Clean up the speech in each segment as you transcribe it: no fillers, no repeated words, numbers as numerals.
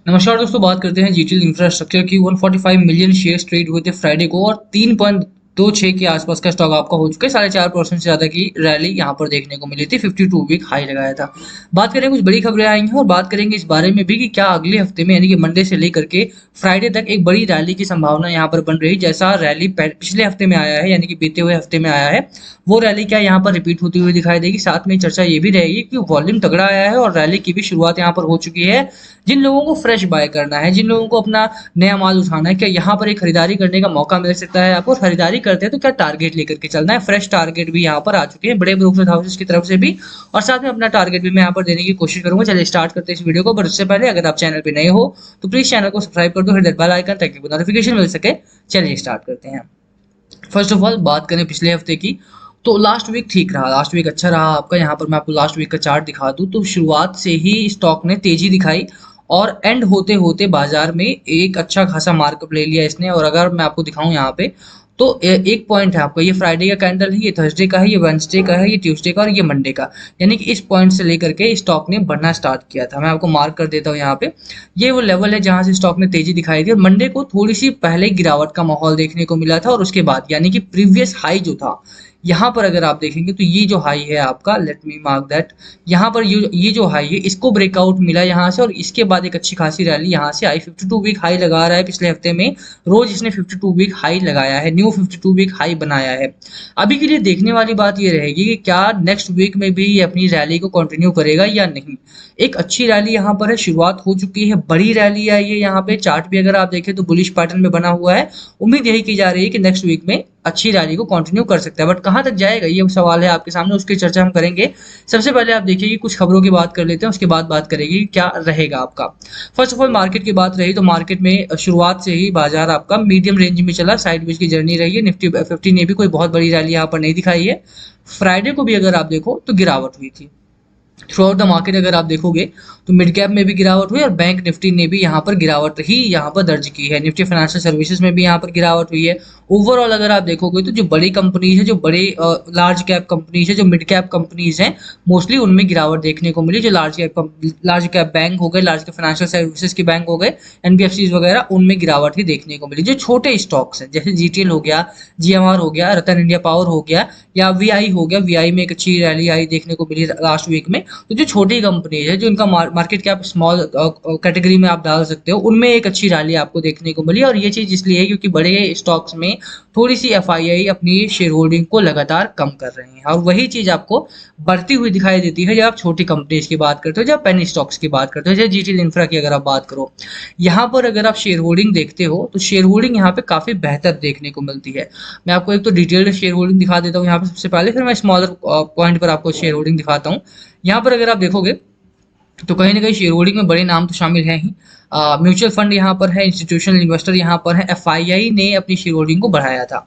नमस्कार दोस्तों, बात करते हैं जीटीएल इंफ्रास्ट्रक्चर की। 145 मिलियन शेयर्स ट्रेड हुए थे फ्राइडे को और 3.26 के आसपास का स्टॉक आपका हो चुका है। 4.5% से ज्यादा की रैली यहां पर देखने को मिली थी। 52 वीक हाई लगाया था। बात करें, कुछ बड़ी खबरें आई हैं और बात करेंगे इस बारे में भी कि क्या अगले हफ्ते में यानी कि मंडे से लेकर के फ्राइडे तक एक बड़ी रैली की संभावना यहाँ पर बन रही है। जैसा रैली पिछले हफ्ते में आया है यानी कि बीते हुए हफ्ते में आया है, वो रैली क्या यहाँ पर रिपीट होती हुई दिखाई देगी। साथ में चर्चा ये भी रहेगी कि वॉल्यूम तगड़ा आया है और रैली की भी शुरुआत यहाँ पर हो चुकी है। जिन लोगों को फ्रेश बाय करना है, जिन लोगों को अपना नया माल उठाना है, क्या यहाँ पर एक खरीदारी करने का मौका मिल सकता है आपको। खरीदारी करते हैं तो क्या टारगेट लेकर के चलना है। फ्रेश टारगेट भी यहाँ पर आ चुके हैं बड़े ब्रोकरेज हाउसेस की तरफ से भी, और साथ में अपना टारगेट भी मैं यहाँ पर देने की कोशिश करूंगा। चलिए स्टार्ट करते हैं इस वीडियो को। पर उससे पहले अगर आप चैनल पे नए हो तो प्लीज चैनल को सब्सक्राइब कर दो, हिट दैट बेल आइकन ताकि नोटिफिकेशन मिल सके। चलिए स्टार्ट करते हैं। फर्स्ट ऑफ ऑल बात करें पिछले हफ्ते की, तो लास्ट वीक ठीक रहा, लास्ट वीक अच्छा रहा आपका। यहाँ पर मैं आपको लास्ट वीक का चार्ट दिखा दूं तो शुरुआत से ही स्टॉक ने तेजी दिखाई और एंड होते होते बाजार में एक अच्छा खासा मार्कअप ले लिया इसने। और अगर मैं आपको दिखाऊं यहाँ पे, तो एक पॉइंट है आपका, ये फ्राइडे का कैंडल है, ये थर्सडे का है, ये वेंसडे का है, ये ट्यूसडे का और ये मंडे का। यानी कि इस पॉइंट से लेकर के स्टॉक ने बढ़ना स्टार्ट किया था। मैं आपको मार्क कर देता हूँ यहाँ पे। ये वो लेवल है जहां से स्टॉक ने तेजी दिखाई थी और मंडे को थोड़ी सी पहले गिरावट का माहौल देखने को मिला था और उसके बाद यानी कि प्रीवियस हाई जो था, यहाँ पर अगर आप देखेंगे तो ये जो हाई है आपका, लेट मी मार्क दैट, यहाँ पर ये जो हाई है इसको ब्रेकआउट मिला यहाँ से और इसके बाद एक अच्छी खासी रैली यहाँ से आई। 52 वीक हाई लगा रहा है पिछले हफ्ते में, रोज इसने 52 वीक हाई लगाया है, न्यू 52 वीक हाई बनाया है। अभी के लिए देखने वाली बात ये रहेगी कि क्या नेक्स्ट वीक में भी ये अपनी रैली को कंटिन्यू करेगा या नहीं। एक अच्छी रैली यहाँ पर है, शुरुआत हो चुकी है, बड़ी रैली आई है। यहाँ पे चार्ट भी अगर आप देखें तो बुलिश पैटर्न में बना हुआ है। उम्मीद यही की जा रही है कि नेक्स्ट वीक में अच्छी रैली को कंटिन्यू कर सकता है, बट कहाँ तक जाएगा ये सवाल है आपके सामने, उसकी चर्चा हम करेंगे। सबसे पहले आप देखिए कि कुछ खबरों की बात कर लेते हैं, उसके बाद बात करेंगे कि क्या रहेगा आपका। फर्स्ट ऑफ ऑल मार्केट की बात रही तो मार्केट में शुरुआत से ही बाजार आपका मीडियम रेंज में चला, साइडवेज की जर्नी रही है। निफ्टी 50 ने भी कोई बहुत बड़ी रैली यहाँ पर नहीं दिखाई है। फ्राइडे को भी अगर आप देखो तो गिरावट हुई थी थ्रू आउट द मार्केट। अगर आप देखोगे तो मिड कैप में भी गिरावट हुई और बैंक निफ्टी ने भी यहाँ पर गिरावट ही यहाँ पर दर्ज की है। निफ्टी फाइनेंशियल सर्विसेज में भी यहाँ पर गिरावट हुई है। ओवरऑल अगर आप देखोगे तो जो बड़ी कंपनीज है, जो बड़े लार्ज कैप कंपनीज है, जो मिड कैप कंपनीज हैं, मोस्टली उनमें गिरावट देखने को मिली। जो लार्ज कैप बैंक हो गए, लार्ज कैप फाइनेंशियल सर्विसेज के बैंक हो गए, एनबीएफसी वगैरह, उनमें गिरावट ही देखने को मिली। जो छोटे स्टॉक्स हैं जैसे जीटीएल हो गया, जीएमआर हो गया, रतन इंडिया पावर हो गया या वीआई हो गया, वीआई में एक अच्छी रैली आई देखने को मिली लास्ट वीक में। तो जो छोटी कंपनी है, जो इनका मार्केट कैप स्मॉल कैटेगरी में आप डाल सकते हो, उनमें एक अच्छी रैली आपको देखने को मिली। और ये चीज इसलिए है क्योंकि बड़े स्टॉक्स में थोड़ी सी एफआईआई अपनी शेयर होल्डिंग को लगातार कम कर रहे हैं और वही चीज आपको बढ़ती हुई दिखाई देती है जब आप छोटी कंपनीज की बात करते हो, जब पेनी स्टॉक्स की बात करते हो, जैसे जीटीएल इंफ्रा की अगर आप बात करो। यहाँ पर अगर आप शेयर होल्डिंग देखते हो तो शेयर होल्डिंग यहाँ पे काफी बेहतर देखने को मिलती है। मैं आपको एक तो डिटेल्ड शेयर होल्डिंग दिखा देता हूँ यहाँ पे सबसे पहले, फिर मैं स्मॉलर पॉइंट पर आपको शेयर होल्डिंग दिखाता हूँ। यहाँ पर अगर आप देखोगे तो कहीं ना कहीं शेयर होल्डिंग में बड़े नाम तो शामिल हैं ही। म्यूचुअल फंड यहाँ पर है, इंस्टीट्यूशनल इन्वेस्टर यहाँ पर है। एफआईआई ने अपनी शेयर होल्डिंग को बढ़ाया था।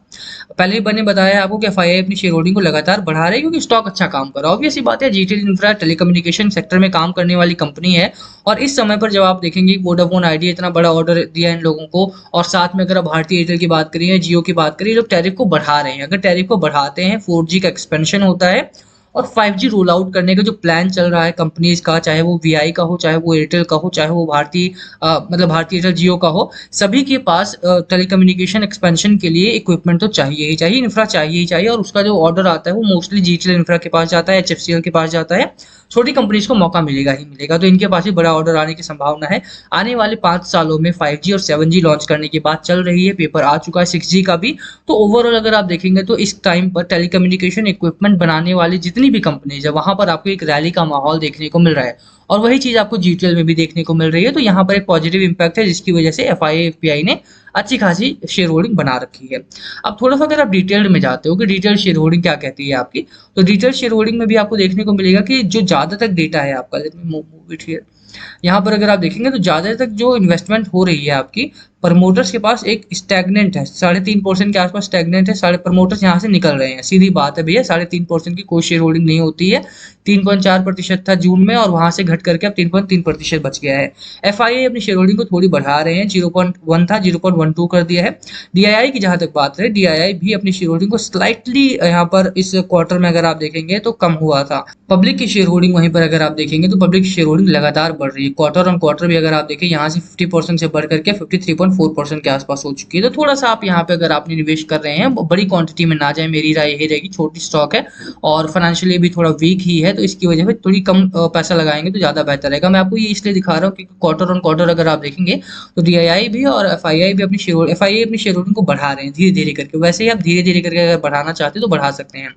पहले भी मैंने बताया आपको कि एफआईआई अपनी शेयर होल्डिंग को लगातार बढ़ा रही है क्योंकि स्टॉक अच्छा काम कर रहा है। ऑब्वियस सी बात है, जीटीएल इंफ्रा टेलीकम्युनिकेशन सेक्टर में काम करने वाली कंपनी है और इस समय पर जब आप देखेंगे वोडाफोन आइडिया इतना बड़ा ऑर्डर दिया इन लोगों को, और साथ में अगर आप भारतीय एयरटेल की बात करिए, जियो की बात करिए, लोग टैरिफ को बढ़ा रहे हैं। अगर टैरिफ को बढ़ाते हैं, 4G का एक्सपेंशन होता है और 5G रोल आउट करने का जो प्लान चल रहा है कंपनीज का, चाहे वो वीआई का हो, चाहे वो एयरटेल का हो, चाहे वो भारतीय एयरटेल जियो का हो, सभी के पास टेलीकम्युनिकेशन एक्सपेंशन के लिए इक्विपमेंट तो चाहिए ही चाहिए, इंफ्रा चाहिए ही चाहिए। और उसका जो ऑर्डर आता है वो मोस्टली जीटीएल इंफ्रा के पास जाता है, एचएफसीएल के पास जाता है। छोटी कंपनीज को मौका मिलेगा ही मिलेगा, तो इनके पास भी बड़ा ऑर्डर आने की संभावना है। आने वाले 5 सालों में 5G और 7G लॉन्च करने की बात चल रही है, पेपर आ चुका है 6G का भी। तो ओवरऑल अगर आप देखेंगे तो इस टाइम पर टेलीकम्युनिकेशन इक्विपमेंट बनाने वाली जितनी भी कंपनीज है, वहां पर आपको एक रैली का माहौल देखने को मिल रहा है और वही चीज आपको जीटीएल में भी देखने को मिल रही है। तो यहाँ पर एक पॉजिटिव इंपैक्ट है जिसकी वजह से एफआईआई एफपीआई ने अच्छी खासी शेयर होल्डिंग बना रखी है। अब थोड़ा सा अगर आप डिटेल्ड में जाते हो कि डिटेल शेयर होल्डिंग क्या कहती है आपकी, तो डिटेल शेयर होल्डिंग में भी आपको देखने को मिलेगा कि जो ज्यादातर डेटा है आपका, let me move it here, यहाँ पर अगर आप देखेंगे तो ज्यादा तक जो इन्वेस्टमेंट हो रही है आपकी, प्रमोटर्स के पास एक स्टैग्नेंट है, 3.5% के आसपास स्टैग्नेंट है। सारे प्रमोटर्स यहाँ से निकल रहे हैं, सीधी बात है भैया। 3.5% की कोई शेयर होल्डिंग नहीं होती है। 3.4% था जून में और वहां से घट घट करके अब 3.3% बच गया है। FII अपनी शेयर होल्डिंग को थोड़ी बढ़ा रहे हैं, 0.1 था 0.12 कर दिया है। DII की जहां तक बात है, DII भी अपनी शेयर होल्डिंग को स्लाइटली यहाँ पर इस क्वार्टर में अगर आप देखेंगे तो कम हुआ था। पब्लिक की शेयर होल्डिंग वहीं पर अगर आप देखेंगे तो पब्लिक की शेयर होल्डिंग लगातार बढ़ रही है। क्वार्टर ऑन क्वार्टर भी अगर आप देखें यहाँ से 50% से बढ़ करके 53.4% के आसपास हो चुकी है। तो थोड़ा सा आप यहाँ पे अगर आपने निवेश कर रहे हैं बड़ी क्वांटिटी में ना जाए, मेरी राय यही रहेगी। छोटी स्टॉक है और फाइनेंशियली भी थोड़ा वीक ही है, तो इसकी वजह से थोड़ी कम पैसा लगाएंगे तो ज्यादा बेहतर रहेगा। मैं आपको ये इसलिए दिखा रहा हूँ क्योंकि क्वार्टर ऑन क्वार्टर अगर आप देखेंगे तो DII भी और FII भी FII अपनी शेयर होल्डिंग को बढ़ा रहे हैं धीरे धीरे करके। वैसे ही आप धीरे धीरे करके अगर बढ़ाना चाहते हैं तो बढ़ा सकते हैं।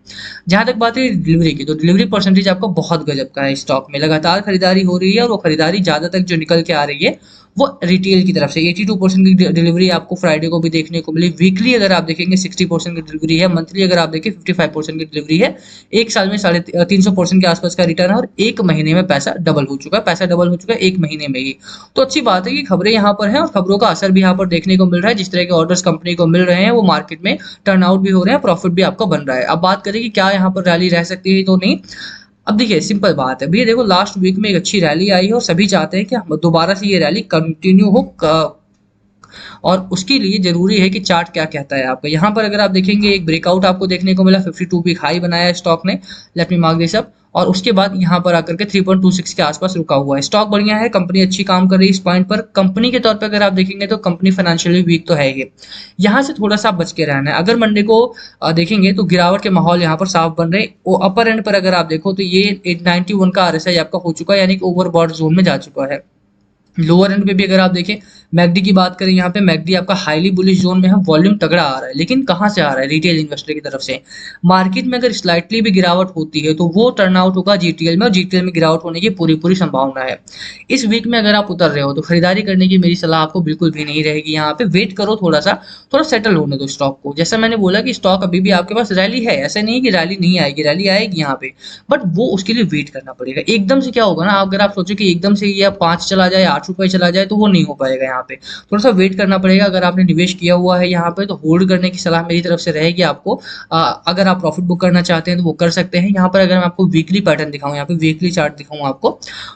जहां तक बात है डिलीवरी की, तो डिलीवरी परसेंटेज आपका बहुत गजब का है। स्टॉक में लगातार खरीदारी हो रही है और वो खरीदारी ज्यादा तक जो निकल के आ रही है वो रिटेल की तरफ से 82% की डिलीवरी आपको फ्राइडे को भी देखने को मिली। वीकली अगर आप देखेंगे 60% की डिलीवरी है, मंथली अगर आप देखें 55% की डिलीवरी है। एक साल में 350% के आसपास का रिटर्न है और एक महीने में पैसा डबल हो चुका है। पैसा डबल हो चुका है एक महीने में ही। तो अच्छी बात है कि खबरें यहाँ पर हैं और खबरों का असर भी यहाँ पर देखने को मिल रहा है। जिस तरह के ऑर्डर्स कंपनी को मिल रहे हैं वो मार्केट में टर्न आउट भी हो रहे हैं, प्रॉफिट भी आपका बन रहा है। अब बात करें कि क्या यहाँ पर रैली रह सकती है तो नहीं। अब देखिए सिंपल बात है भैया, देखो लास्ट वीक में एक अच्छी रैली आई है और सभी चाहते हैं कि दोबारा से ये रैली कंटिन्यू हो और उसके लिए जरूरी है कि चार्ट क्या कहता है आपका। यहाँ पर अगर आप देखेंगे एक ब्रेकआउट आपको देखने को मिला, 52 वीक हाई बनाया है स्टॉक ने, let me mark this up, और उसके बाद यहाँ पर आकर के 3.26 के आसपास रुका हुआ है। स्टॉक बढ़िया है, कंपनी अच्छी काम कर रही है इस पॉइंट पर। कंपनी के तौर पर अगर आप देखेंगे तो कंपनी फाइनेंशियली वीक तो है ही, यहाँ से थोड़ा सा बच के रहना है। अगर मंडे को देखेंगे तो गिरावट के माहौल यहाँ पर साफ बन रहे। वो अपर एंड पर अगर आप देखो तो ये 891 का RSI आपका हो चुका है, यानी कि ओवरबॉट जोन में जा चुका है। लोअर एंड पे भी अगर आप देखें, मैकडी की बात करें, यहाँ पे मैकडी आपका हाईली बुलिश जोन में है, वॉल्यूम तगड़ा आ रहा है, लेकिन कहाँ से आ रहा है? रिटेल इन्वेस्टर की तरफ से। मार्केट में अगर स्लाइटली भी गिरावट होती है तो वो टर्न आउट होगा GTL में, और GTL में गिरावट होने की पूरी पूरी संभावना है। इस वीक में अगर आप उतर रहे हो तो खरीदारी करने की मेरी सलाह आपको बिल्कुल भी नहीं रहेगी। यहाँ पे वेट करो, थोड़ा सेटल होने दो स्टॉक को। जैसा मैंने बोला कि स्टॉक अभी भी आपके पास रैली है, ऐसा नहीं कि रैली नहीं आएगी, रैली आएगी यहाँ पे, बट वो उसके लिए वेट करना पड़ेगा। एकदम से क्या होगा ना, अगर आप सोचो कि एकदम से ये 5 चला जाए, 8 रुपए चला जाए, तो वो नहीं हो पाएगा। यहाँ पे थोड़ा सा वेट करना पड़ेगा। अगर आपने निवेश किया हुआ है यहाँ पे तो होल्ड करने की सलाह मेरी तरफ से रहेगी आपको। अगर आप प्रॉफिट बुक करना चाहते हैं तो वो कर सकते हैं। यहाँ पर अगर मैं आपको वीकली पैटर्न दिखाऊं, यहाँ पे वीकली चार्ट दिखाऊं आपको,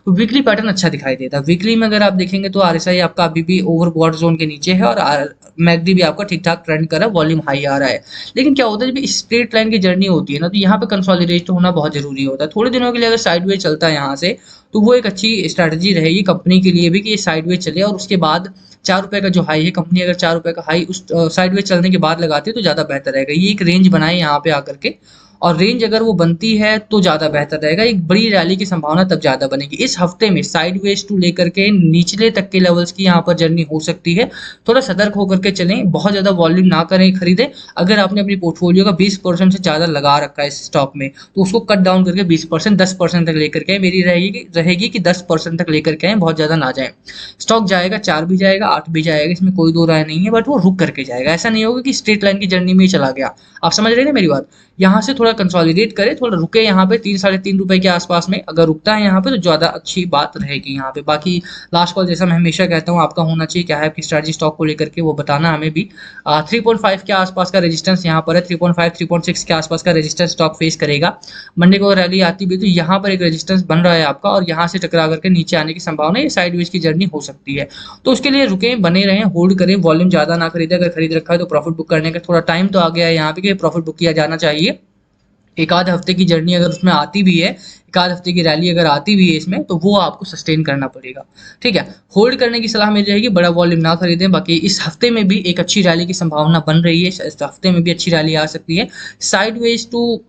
तो वीकली पैटर्न अच्छा दिखाई देता है। वीकली में अगर आप देखेंगे तो RSI आपका अभी भी ओवरबॉट जोन के नीचे है और मैकडी भी आपका ठीक ठाक ट्रेंड कर रहा है, वॉल्यूम हाई आ रहा है। लेकिन क्या होता है जब स्ट्रेट लाइन की जर्नी होती है ना, तो यहाँ पे कंसोलिडेट होना बहुत जरूरी होता है। थोड़े दिनों के लिए अगर साइडवेज चलता है यहाँ से, तो वो एक अच्छी स्ट्रैटेजी रहेगी कंपनी के लिए भी कि ये साइडवेज चले और उसके बाद 4 रुपए का जो हाई है, कंपनी अगर 4 रुपए का हाई उस साइडवेज चलने के बाद लगाती है तो ज्यादा बेहतर रहेगा। ये एक रेंज बनाए यहाँ पे आकर के, और रेंज अगर वो बनती है तो ज्यादा बेहतर रहेगा। एक बड़ी रैली की संभावना तब ज्यादा बनेगी। इस हफ्ते में साइडवेज टू लेकर के निचले तक के लेवल्स की यहाँ पर जर्नी हो सकती है। थोड़ा सतर्क होकर के चलें, बहुत ज्यादा वॉल्यूम ना करें खरीदें। अगर आपने अपनी पोर्टफोलियो का 20% से ज्यादा लगा रखा है इस स्टॉक में, तो उसको कट डाउन करके 20%, 10% तक लेकर के मेरी रहेगी कि 10% तक लेकर के आए, बहुत ज्यादा ना जाए। स्टॉक जाएगा, 4 भी जाएगा, 8 भी जाएगा, इसमें कोई दो राय नहीं है, बट वो रुक करके जाएगा। ऐसा नहीं होगा कि स्ट्रेट लाइन की जर्नी में ही चला गया। आप समझ रहे हैं मेरी बात। यहाँ से थोड़ा कंसोलिडेट करे, थोड़ा रुके यहाँ पे 3 साढ़े 3 रुपए के आसपास में। अगर रुकता है यहाँ पे तो ज्यादा अच्छी बात रहेगी यहाँ पे। बाकी लास्ट कॉल जैसा मैं हमेशा कहता हूँ आपका होना चाहिए, क्या है आपकी स्ट्रैटेजी स्टॉक को लेकर के, वो बताना हमें भी। 3.5 के आसपास का रेजिस्टेंस यहाँ पर है, 3.5 3.6 के आसपास का रेजिस्टेंस स्टॉक फेस करेगा। मंडे को रैली आती भी तो यहाँ पर एक रेजिस्टेंस बन रहा है आपका, और यहाँ से टकरा करके नीचे आने की संभावना, ये साइडवेज की जर्नी हो सकती है। तो उसके लिए रुके, बने रहें, होल्ड करें, वॉल्यूम ज्यादा ना खरीदे। अगर खरीद रखा है तो प्रॉफिट बुक करने का थोड़ा टाइम तो आ गया है यहाँ पे कि प्रॉफिट बुक किया जाना चाहिए। एक आध हफ्ते की जर्नी अगर उसमें आती भी है, एक आध हफ्ते की रैली अगर आती भी है इसमें, तो वो आपको सस्टेन करना पड़ेगा। ठीक है, होल्ड करने की सलाह मिल जाएगी, बड़ा वॉल्यूम ना खरीदें। बाकी इस हफ्ते में भी एक अच्छी रैली की संभावना बन रही है, इस हफ्ते में भी अच्छी रैली आ सकती है। साइडवेज टू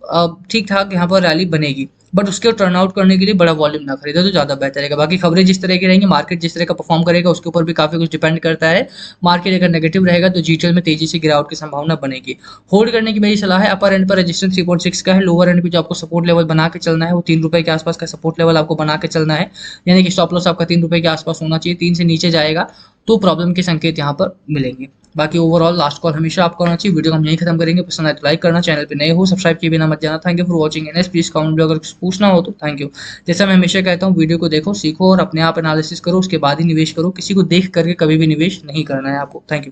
ठीक ठाक यहाँ पर रैली बनेगी, बट उसके टर्न आउट करने के लिए बड़ा वॉल्यूम ना खरीदे तो ज्यादा बेहतर रहेगा। बाकी खबरें जिस तरह की रहेंगी, मार्केट जिस तरह का परफॉर्म करेगा उसके ऊपर भी काफी कुछ डिपेंड करता है। मार्केट अगर नेगेटिव रहेगा तो जीटीएल में तेजी से गिरावट की संभावना बनेगी। होल्ड करने की मेरी सलाह है। अपर एंड पर रेजिस्टेंस 3.6 का है, लोअर एंड पे जो आपको सपोर्ट लेवल बना के चलना है वो 3 रुपए के आसपास का सपोर्ट लेवल आपको बना के चलना है, यानी कि स्टॉप लॉस आपका 3 रुपए के आसपास होना चाहिए। 3 से नीचे जाएगा तो प्रॉब्लम के संकेत यहाँ पर मिलेंगे। बाकी ओवरऑल लास्ट कॉल हमेशा आपका होना चाहिए। वीडियो को हम यहीं खत्म करेंगे। पसंद आए तो लाइक करना, चैनल पे नए हो सब्सक्राइब किए बिना मत जाना। Thank you for watching NS. Please comment में अगर कुछ पूछना हो तो थैंक यू। जैसा मैं हमेशा कहता हूँ, वीडियो को देखो, सीखो और अपने आप एनालिसिस करो, उसके बाद ही निवेश करो। किसी को देख करके कभी भी निवेश नहीं करना है आपको। Thank you.